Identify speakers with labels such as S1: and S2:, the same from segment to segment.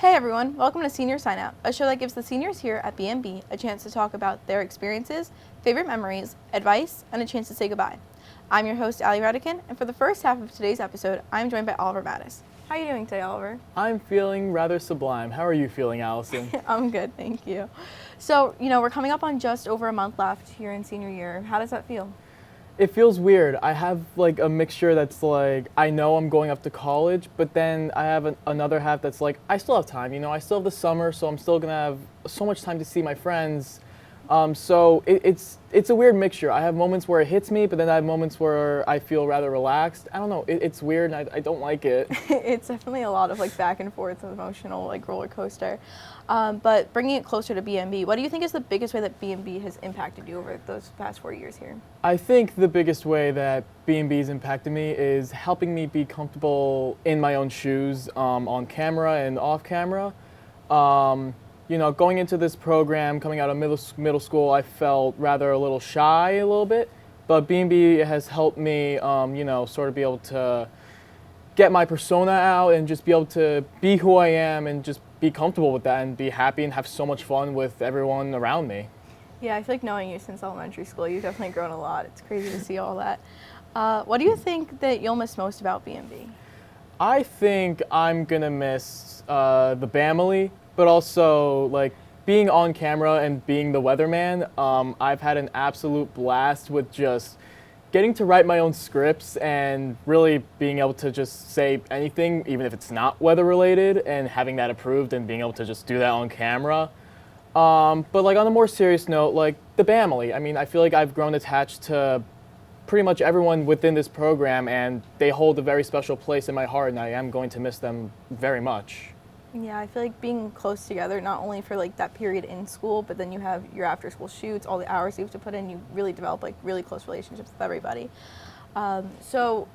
S1: Hey everyone, welcome to Senior Sign Out, a show that gives the seniors here at BMB a chance to talk about their experiences, favorite memories, advice, and a chance to say goodbye. I'm your host, Ali Radican, and for the first half of today's episode, I'm joined by Oliver Mattis. How are you doing today, Oliver?
S2: I'm feeling rather sublime. How are you feeling, Allison?
S1: I'm good, thank you. So, we're coming up on just over a month left here in senior year. How does that feel?
S2: It feels weird. I have like a mixture that's like, I know I'm going up to college, but then I have another half that's like, I still have time, I still have the summer, so I'm still gonna have so much time to see my friends. So it's a weird mixture. I have moments where it hits me, but then I have moments where I feel rather relaxed. I don't know, it's weird and I don't like it.
S1: It's definitely a lot of like back and forth emotional like roller coaster. But bringing it closer to BMB, what do you think is the biggest way that BMB has impacted you over those past 4 years here?
S2: I think the biggest way that BMB's impacted me is helping me be comfortable in my own shoes on camera and off camera. Going into this program, coming out of middle school, I felt rather a little shy a little bit, but BMB has helped me, sort of be able to get my persona out and just be able to be who I am and just be comfortable with that and be happy and have so much fun with everyone around me.
S1: Yeah, I feel like knowing you since elementary school, you've definitely grown a lot. It's crazy to see all that. What do you think that you'll miss most about BMB?
S2: I think I'm gonna miss the family, but also like being on camera and being the weatherman. I've had an absolute blast with just getting to write my own scripts and really being able to just say anything, even if it's not weather related, and having that approved and being able to just do that on camera. But like on a more serious note, like the family. I mean, I feel like I've grown attached to pretty much everyone within this program, and they hold a very special place in my heart, and I am going to miss them very much.
S1: Yeah, I feel like being close together, not only for like that period in school, but then you have your after school shoots, all the hours you have to put in, you really develop like really close relationships with everybody. So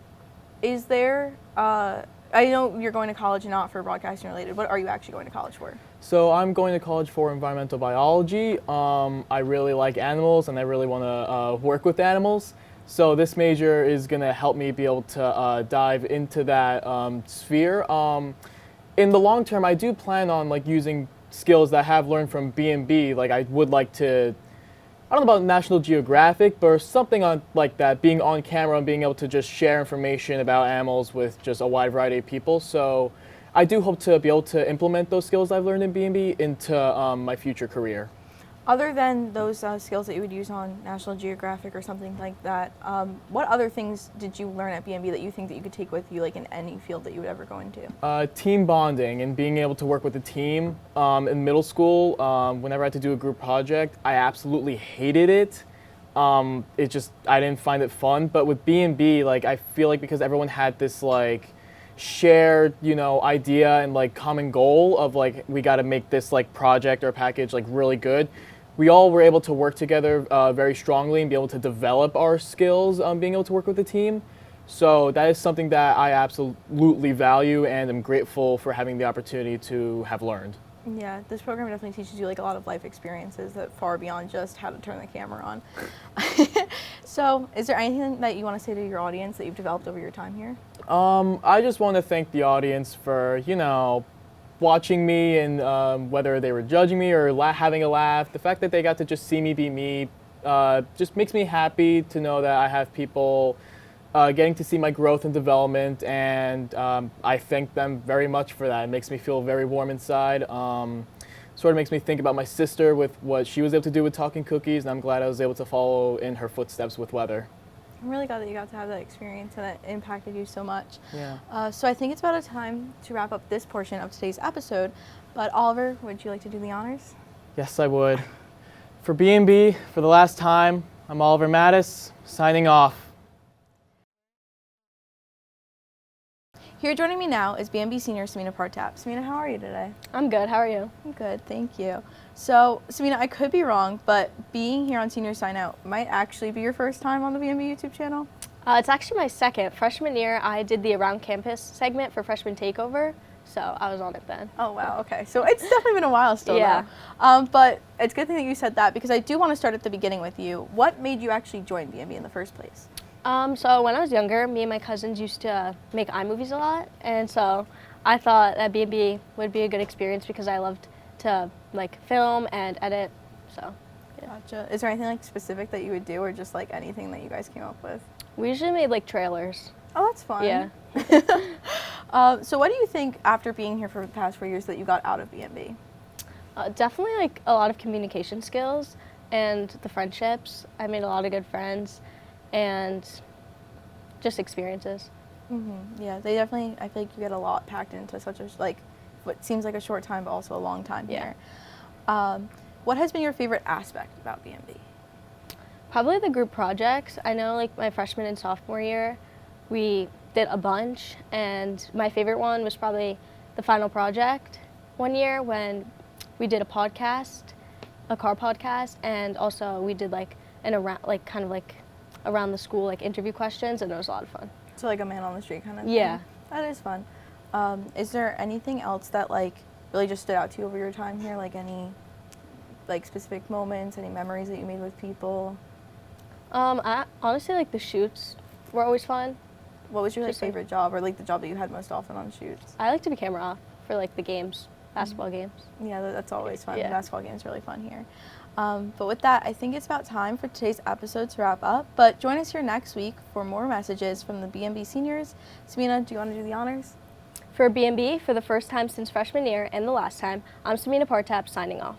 S1: is there, I know you're going to college not for broadcasting related, what are you actually going to college for?
S2: So I'm going to college for environmental biology. I really like animals and I really want to work with animals. So this major is going to help me be able to dive into that sphere. In the long term, I do plan on like using skills that I have learned from BMB. Like I would like to, I don't know about National Geographic, but something on like that, being on camera and being able to just share information about animals with just a wide variety of people. So I do hope to be able to implement those skills I've learned in BMB into my future career.
S1: Other than those skills that you would use on National Geographic or something like that, what other things did you learn at BMB that you think that you could take with you like in any field that you would ever go into?
S2: Team bonding and being able to work with a team. In middle school, whenever I had to do a group project, I absolutely hated it. I didn't find it fun. But with BMB, like I feel like because everyone had this like shared, idea and like common goal of like we got to make this like project or package like really good. We all were able to work together very strongly and be able to develop our skills being able to work with a team. So that is something that I absolutely value and am grateful for having the opportunity to have learned.
S1: Yeah, this program definitely teaches you like a lot of life experiences that far beyond just how to turn the camera on. So is there anything that you want to say to your audience that you've developed over your time here?
S2: I just want to thank the audience for, watching me and whether they were judging me or having a laugh. The fact that they got to just see me be me just makes me happy to know that I have people getting to see my growth and development, and I thank them very much for that. It makes me feel very warm inside. Sort of makes me think about my sister with what she was able to do with talking cookies, and I'm glad I was able to follow in her footsteps with weather.
S1: I'm really glad that you got to have that experience and it impacted you so much.
S2: Yeah.
S1: So I think it's about time to wrap up this portion of today's episode. But Oliver, would you like to do the honors?
S2: Yes, I would. For BMB, for the last time, I'm Oliver Mattis, signing off.
S1: Here joining me now is BMB senior Sameena Partap. Sameena, how are you today?
S3: I'm good. How are you?
S1: I'm good, thank you. So, Sameena, I could be wrong, but being here on Senior Sign Out might actually be your first time on the BMB YouTube channel?
S3: It's actually my second. Freshman year, I did the Around Campus segment for Freshman Takeover, so I was on it then.
S1: Oh, wow, okay. So it's definitely been a while still,
S3: Yeah.
S1: though. But it's a good thing that you said that because I do want to start at the beginning with you. What made you actually join BMB in the first place?
S3: So when I was younger, me and my cousins used to make iMovies a lot, and so I thought that B&B would be a good experience because I loved to like film and edit. So
S1: Gotcha. Is there anything like specific that you would do, or just like anything that you guys came up with?
S3: we usually made like trailers.
S1: Oh, that's fun.
S3: Yeah.
S1: So what do you think after being here for the past 4 years that you got out of B&B?
S3: Definitely like a lot of communication skills and the friendships. I made a lot of good friends and just experiences.
S1: Yeah, they definitely. I feel like you get a lot packed into such a like, what seems like a short time, but also a long time
S3: Yeah.
S1: here. What has been your favorite aspect about B&B?
S3: Probably the group projects. I know like my freshman and sophomore year, we did a bunch, and my favorite one was probably the final project one year when we did a podcast, a car podcast, and also we did like an around like kind of like around the school like interview questions, and it was a lot of fun.
S1: So like a man on the street kind of
S3: Yeah.
S1: thing? That is fun. Is there anything else that like really just stood out to you over your time here? Like any like specific moments, any memories that you made with people?
S3: I honestly like the shoots were always fun.
S1: What was your like
S3: Just, like-
S1: favorite job, or like the job that you had most often on shoots?
S3: I like to be camera off for like the games, basketball games.
S1: Yeah, that's always fun.
S3: Yeah.
S1: Basketball games are really fun here. But with that, I think it's about time for today's episode to wrap up. But join us here next week for more messages from the B&B seniors. Sameena, do you want to do the honors?
S3: For B&B, for the first time since freshman year and the last time, I'm Sameena Partap signing off.